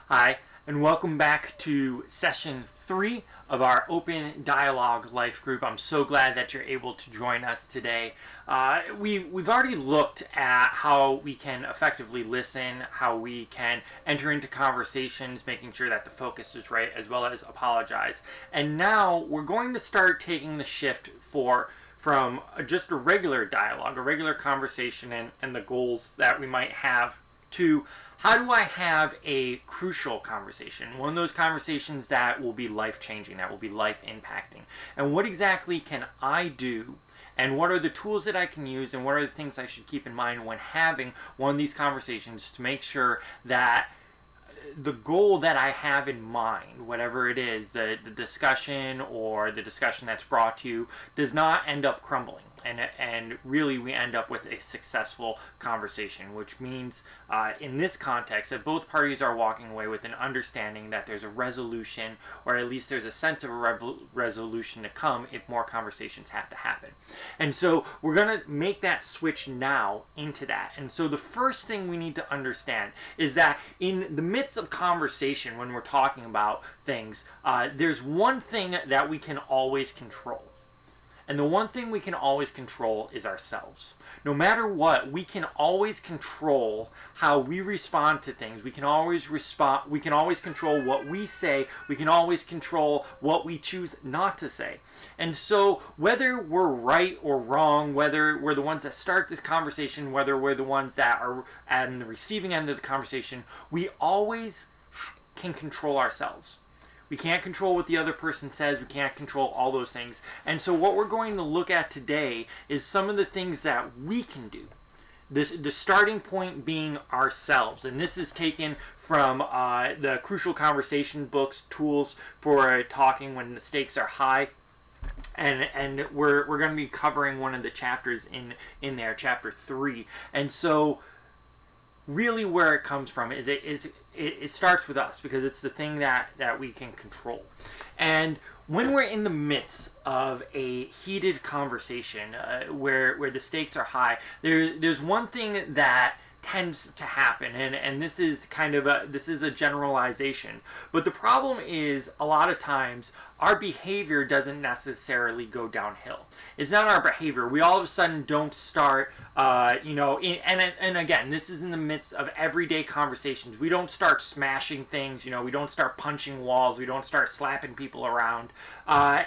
Hi, and welcome back to session 3 of our Open Dialogue Life Group. I'm so glad that you're able to join us today. We've already looked at how we can effectively listen, how we can enter into conversations, making sure that the focus is right, as well as apologize. And now we're going to start taking the shift from just a regular dialogue, a regular conversation, and the goals that we might have to how do I have a crucial conversation? One of those conversations that will be life-changing, that will be life-impacting. And what exactly can I do? And what are the tools that I can use? And what are the things I should keep in mind when having one of these conversations to make sure that the goal that I have in mind, whatever it is, the discussion or the discussion that's brought to you, does not end up crumbling. And really we end up with a successful conversation, which means in this context that both parties are walking away with an understanding that there's a resolution, or at least there's a sense of a resolution to come if more conversations have to happen. And so we're going to make that switch now into that. And so the first thing we need to understand is that in the midst of conversation, when we're talking about things, there's one thing that we can always control. And the one thing we can always control is ourselves. No matter what, we can always control how we respond to things. We can always control what we say. We can always control what we choose not to say. And so whether we're right or wrong, whether we're the ones that start this conversation, whether we're the ones that are at the receiving end of the conversation, we always can control ourselves. We can't control what the other person says. We can't control all those things. And so what we're going to look at today is some of the things that we can do. The starting point being ourselves. And this is taken from the Crucial Conversation books, Tools for Talking When the Stakes Are High. And we're going to be covering one of the chapters in there, chapter 3. And so really where it comes from is it starts with us, because it's the thing that we can control. And when we're in the midst of a heated conversation where the stakes are high, there's one thing that tends to happen, and this is a generalization, but the problem is a lot of times our behavior doesn't necessarily go downhill. It's not our behavior. We all of a sudden don't start, and again, this is in the midst of everyday conversations. We don't start smashing things, we don't start punching walls, we don't start slapping people around. Our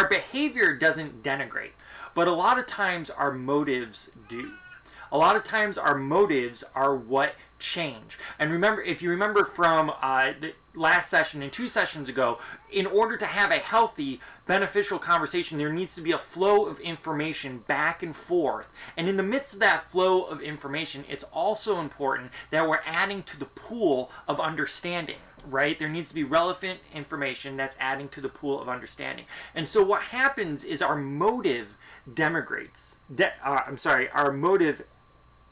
behavior doesn't denigrate, but a lot of times our motives do. A lot of times our motives are what change. And remember, if you remember from the last session and 2 sessions ago, in order to have a healthy, beneficial conversation, there needs to be a flow of information back and forth. And in the midst of that flow of information, it's also important that we're adding to the pool of understanding. Right? There needs to be relevant information that's adding to the pool of understanding. And so what happens is our motive denigrates. Our motive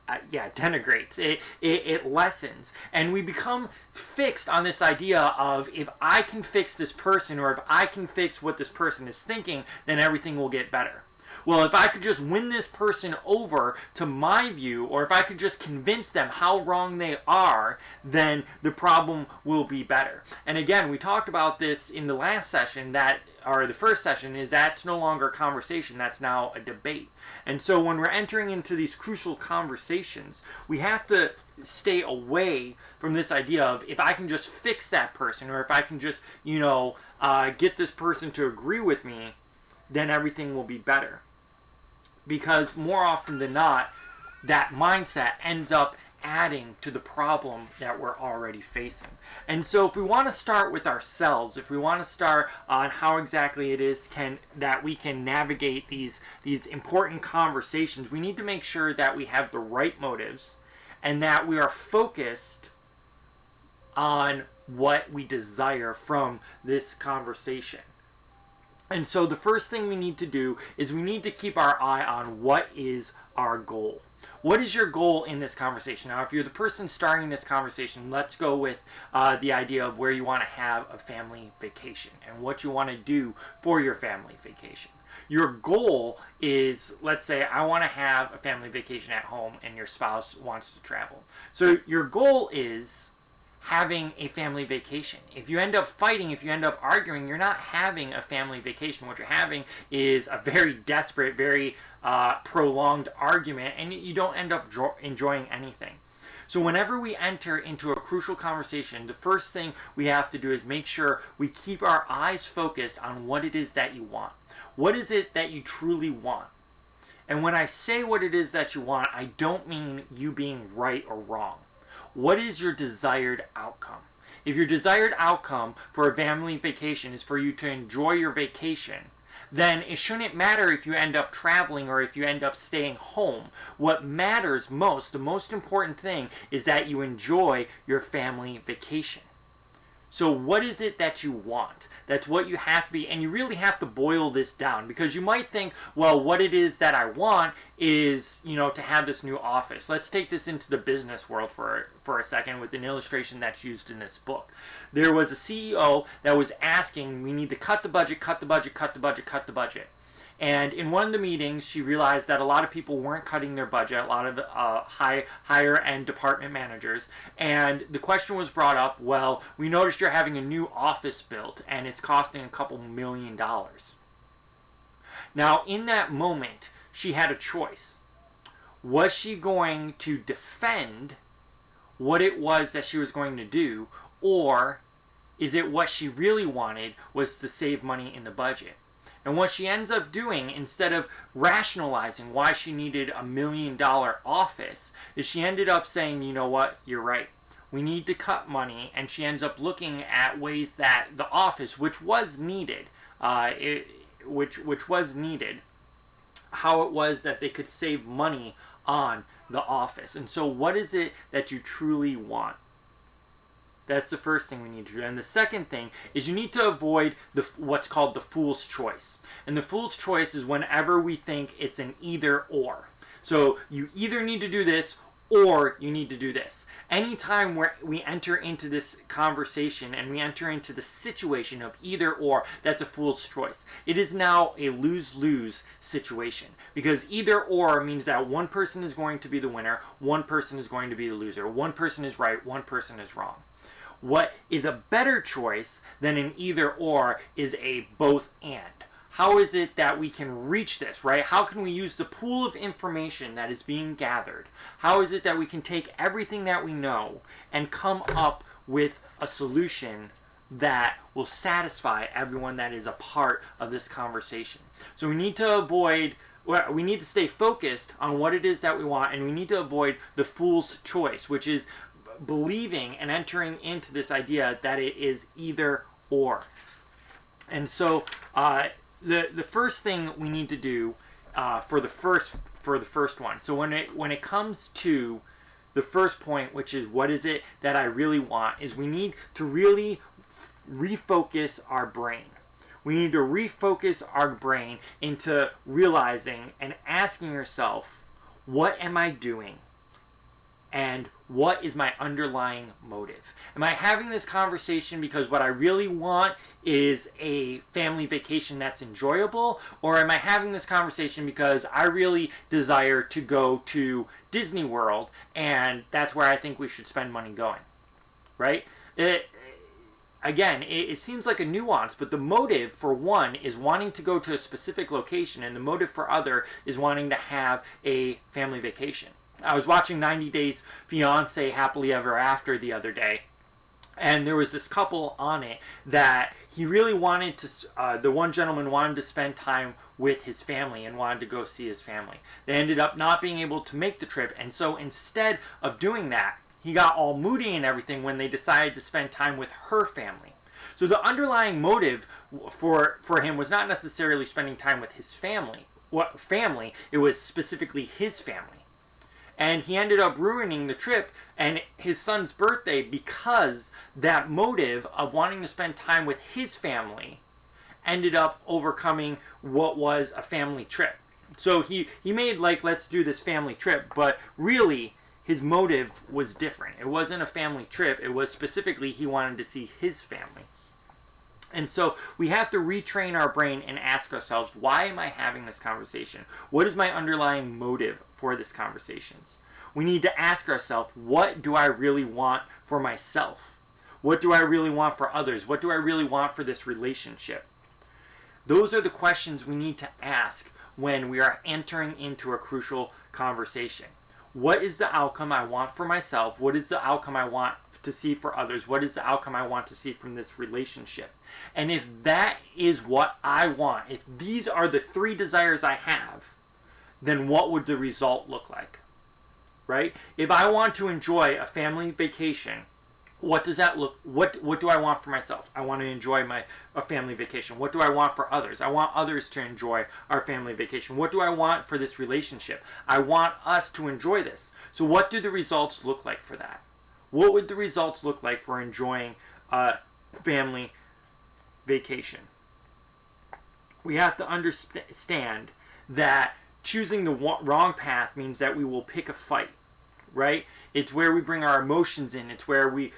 denigrates. It lessens. And we become fixed on this idea of, if I can fix this person, or if I can fix what this person is thinking, then everything will get better. Well, if I could just win this person over to my view, or if I could just convince them how wrong they are, then the problem will be better. And again, we talked about this in the last session, the first session, is that's no longer a conversation, that's now a debate. And so when we're entering into these crucial conversations, we have to stay away from this idea of, if I can just fix that person, or if I can just, get this person to agree with me, then everything will be better. Because more often than not, that mindset ends up adding to the problem that we're already facing. And so if we want to start with ourselves, if we want to start on how exactly it is that we can navigate these important conversations, we need to make sure that we have the right motives and that we are focused on what we desire from this conversation. And so the first thing we need to do is we need to keep our eye on what is our goal. What is your goal in this conversation? Now, if you're the person starting this conversation, let's go with the idea of where you want to have a family vacation and what you want to do for your family vacation. Your goal is, let's say, I want to have a family vacation at home and your spouse wants to travel. So your goal is, having a family vacation. If you end up fighting, if you end up arguing, you're not having a family vacation. What you're having is a very desperate, very prolonged argument, and you don't end up enjoying anything. So whenever we enter into a crucial conversation, the first thing we have to do is make sure we keep our eyes focused on what it is that you want. What is it that you truly want? And when I say what it is that you want, I don't mean you being right or wrong. What is your desired outcome? If your desired outcome for a family vacation is for you to enjoy your vacation, then it shouldn't matter if you end up traveling or if you end up staying home. What matters most, the most important thing, is that you enjoy your family vacation. So what is it that you want? That's what you have to be, and you really have to boil this down, because you might think, well, what it is that I want is, to have this new office. Let's take this into the business world for a second with an illustration that's used in this book. There was a CEO that was asking, we need to cut the budget, cut the budget, cut the budget, cut the budget. And in one of the meetings, she realized that a lot of people weren't cutting their budget, a lot of higher-end department managers. And the question was brought up, well, we noticed you're having a new office built, and it's costing a couple $1 million. Now, in that moment, she had a choice. Was she going to defend what it was that she was going to do, or is it what she really wanted was to save money in the budget? And what she ends up doing, instead of rationalizing why she needed $1 million office, is she ended up saying, you know what, you're right. We need to cut money. And she ends up looking at ways that the office, which was needed, which was needed, how it was that they could save money on the office. And so what is it that you truly want? That's the first thing we need to do. And the second thing is you need to avoid what's called the fool's choice. And the fool's choice is whenever we think it's an either or. So you either need to do this or you need to do this. Anytime where we enter into this conversation and we enter into the situation of either or, that's a fool's choice. It is now a lose-lose situation, because either or means that one person is going to be the winner, one person is going to be the loser. One person is right, one person is wrong. What is a better choice than an either or is a both and. How is it that we can reach this, right? How can we use the pool of information that is being gathered? How is it that we can take everything that we know and come up with a solution that will satisfy everyone that is a part of this conversation? So we need to stay focused on what it is that we want, and we need to avoid the fool's choice, which is believing and entering into this idea that it is either or. And so the first thing we need to do for the first one. So when it comes to the first point, which is what is it that I really want, is we need to really refocus our brain. We need to refocus our brain into realizing and asking yourself, what am I doing? And what is my underlying motive? Am I having this conversation because what I really want is a family vacation that's enjoyable? Or am I having this conversation because I really desire to go to Disney World and that's where I think we should spend money going? Right? It seems like a nuance, but the motive for one is wanting to go to a specific location, and the motive for other is wanting to have a family vacation. I was watching 90 Days Fiancé Happily Ever After the other day, and there was this couple on it that he really wanted to, the one gentleman wanted to spend time with his family and wanted to go see his family. They ended up not being able to make the trip, and so instead of doing that, he got all moody and everything when they decided to spend time with her family. So the underlying motive for him was not necessarily spending time with his family. It was specifically his family. And he ended up ruining the trip and his son's birthday because that motive of wanting to spend time with his family ended up overcoming what was a family trip. So he made let's do this family trip, but really his motive was different. It wasn't a family trip. It was specifically he wanted to see his family. And so we have to retrain our brain and ask ourselves, why am I having this conversation? What is my underlying motive for this conversation? we need to ask ourselves, what do I really want for myself? What do I really want for others? What do I really want for this relationship? Those are the questions we need to ask when we are entering into a crucial conversation. What is the outcome I want for myself? What is the outcome I want to see for others? What is the outcome I want to see from this relationship? And if that is what I want, if these are the three desires I have, then what would the result look like? Right? If I want to enjoy a family vacation, what does that look? What do I want for myself? I want to enjoy a family vacation. What do I want for others? I want others to enjoy our family vacation. What do I want for this relationship? I want us to enjoy this. So what do the results look like for that? What would the results look like for enjoying a family vacation? We have to understand that choosing the wrong path means that we will pick a fight, right? It's where we bring our emotions in. It's where we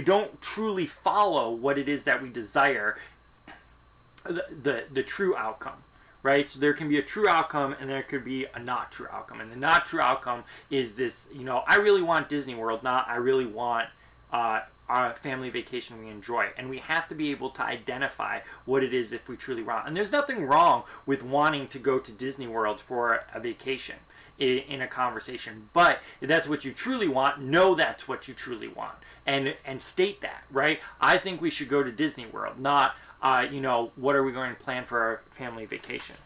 don't truly follow what it is that we desire, the true outcome, right? So there can be a true outcome and there could be a not true outcome. And the not true outcome is this, I really want Disney World, not I really want our family vacation we enjoy. And we have to be able to identify what it is if we truly want. And there's nothing wrong with wanting to go to Disney World for a vacation in a conversation, but if that's what you truly want, know that's what you truly want, and state that, right? I think we should go to Disney World, not what are we going to plan for our family vacation.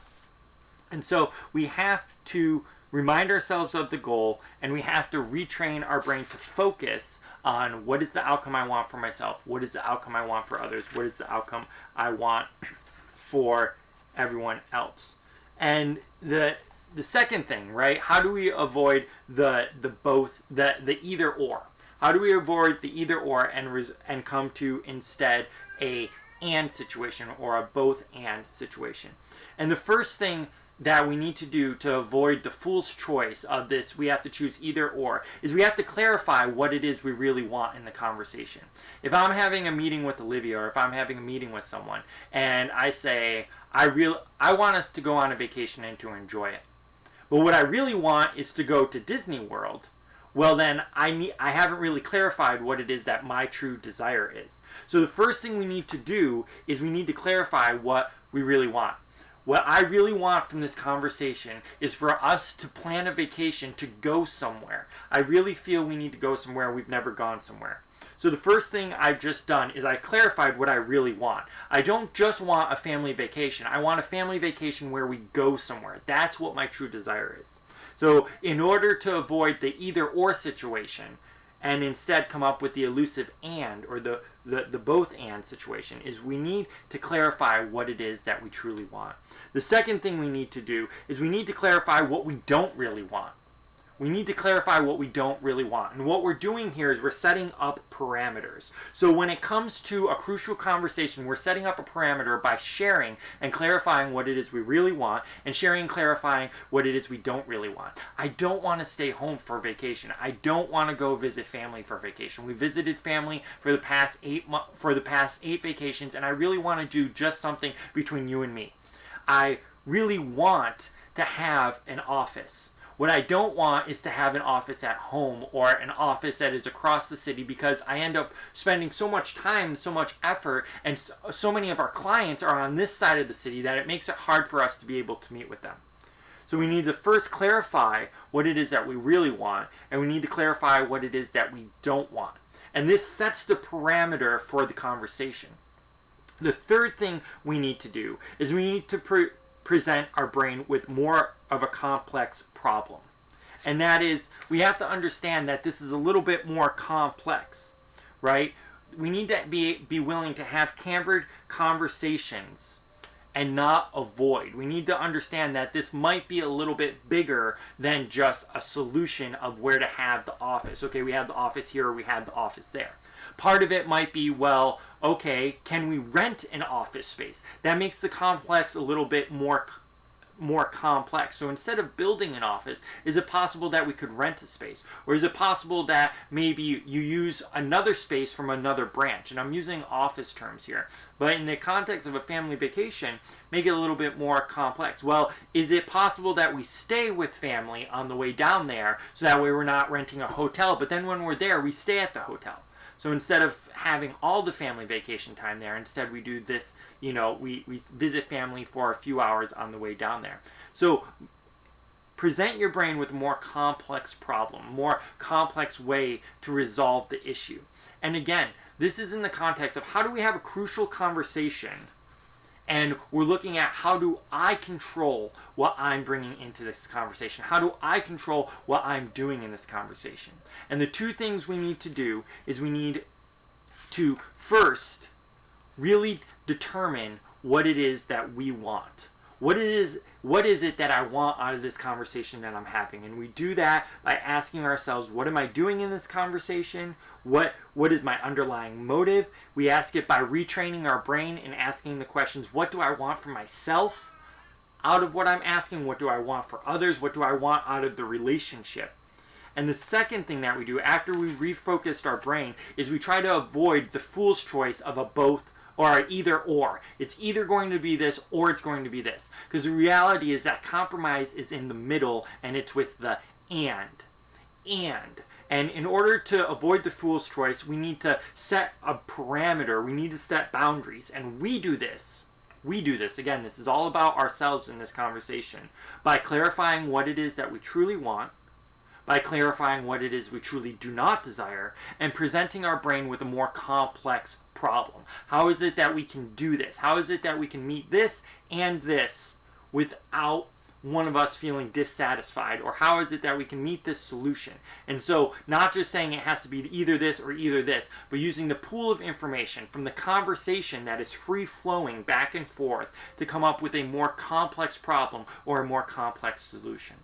And so we have to remind ourselves of the goal, and we have to retrain our brain to focus on what is the outcome I want for myself, what is the outcome I want for others, what is the outcome I want for everyone else. And the second thing, right? How do we avoid the either or? How do we avoid the either or and come to instead a and situation, or a both and situation? And the first thing that we need to do to avoid the fool's choice of this, we have to choose either or, is we have to clarify what it is we really want in the conversation. If I'm having a meeting with Olivia, or if I'm having a meeting with someone, and I say, I want us to go on a vacation and to enjoy it, but what I really want is to go to Disney World, well then I haven't really clarified what it is that my true desire is. So the first thing we need to do is we need to clarify what we really want. What I really want from this conversation is for us to plan a vacation to go somewhere. I really feel we need to go somewhere we've never gone somewhere. So the first thing I've just done is I clarified what I really want. I don't just want a family vacation. I want a family vacation where we go somewhere. That's what my true desire is. So in order to avoid the either or situation, and instead come up with the elusive and, or the both and situation, is we need to clarify what it is that we truly want. The second thing we need to do is we need to clarify what we don't really want. We need to clarify what we don't really want. And what we're doing here is we're setting up parameters. So when it comes to a crucial conversation, we're setting up a parameter by sharing and clarifying what it is we really want, and sharing and clarifying what it is we don't really want. I don't want to stay home for vacation. I don't want to go visit family for vacation. We visited family for the past 8 vacations, and I really want to do just something between you and me. I really want to have an office. What I don't want is to have an office at home, or an office that is across the city, because I end up spending so much time, so much effort, and so many of our clients are on this side of the city that it makes it hard for us to be able to meet with them. So we need to first clarify what it is that we really want, and we need to clarify what it is that we don't want. And this sets the parameter for the conversation. The third thing we need to do is we need to present our brain with more of a complex problem. And that is, we have to understand that this is a little bit more complex, right? We need to be willing to have candid conversations and not avoid. We need to understand that this might be a little bit bigger than just a solution of where to have the office. Okay, we have the office here, or we have the office there. Part of it might be, well, okay, can we rent an office space? That makes the complex a little bit more more complex. So instead of building an office, is it possible that we could rent a space? Or is it possible that maybe you use another space from another branch? And I'm using office terms here. But in the context of a family vacation, make it a little bit more complex. Well, is it possible that we stay with family on the way down there so that way we're not renting a hotel, but then when we're there, we stay at the hotel? So instead of having all the family vacation time there, instead we do this, we visit family for a few hours on the way down there. So present your brain with a more complex problem, more complex way to resolve the issue. And again, this is in the context of how do we have a crucial conversation, and we're looking at how do I control what I'm bringing into this conversation? How do I control what I'm doing in this conversation? And the two things we need to do is we need to first really determine what it is that we want. What is it that I want out of this conversation that I'm having? And we do that by asking ourselves, what am I doing in this conversation? What is my underlying motive? We ask it by retraining our brain and asking the questions, what do I want for myself out of what I'm asking? What do I want for others? What do I want out of the relationship? And the second thing that we do after we've refocused our brain is we try to avoid the fool's choice of a both or either or. It's either going to be this or it's going to be this. Because the reality is that compromise is in the middle, and it's with the and. And in order to avoid the fool's choice, we need to set a parameter. We need to set boundaries. And we do this. Again, this is all about ourselves in this conversation. By clarifying what it is that we truly want, by clarifying what it is we truly do not desire, and presenting our brain with a more complex problem. How is it that we can do this? How is it that we can meet this and this without one of us feeling dissatisfied? Or how is it that we can meet this solution? And so not just saying it has to be either this or either this, but using the pool of information from the conversation that is free-flowing back and forth to come up with a more complex problem or a more complex solution.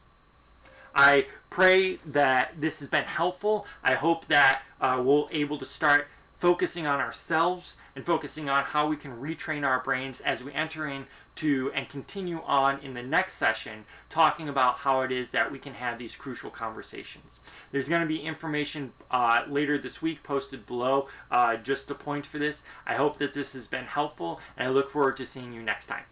I pray that this has been helpful. I hope that we'll able to start focusing on ourselves and focusing on how we can retrain our brains as we enter into and continue on in the next session, talking about how it is that we can have these crucial conversations. There's going to be information later this week posted below just to point for this. I hope that this has been helpful, and I look forward to seeing you next time.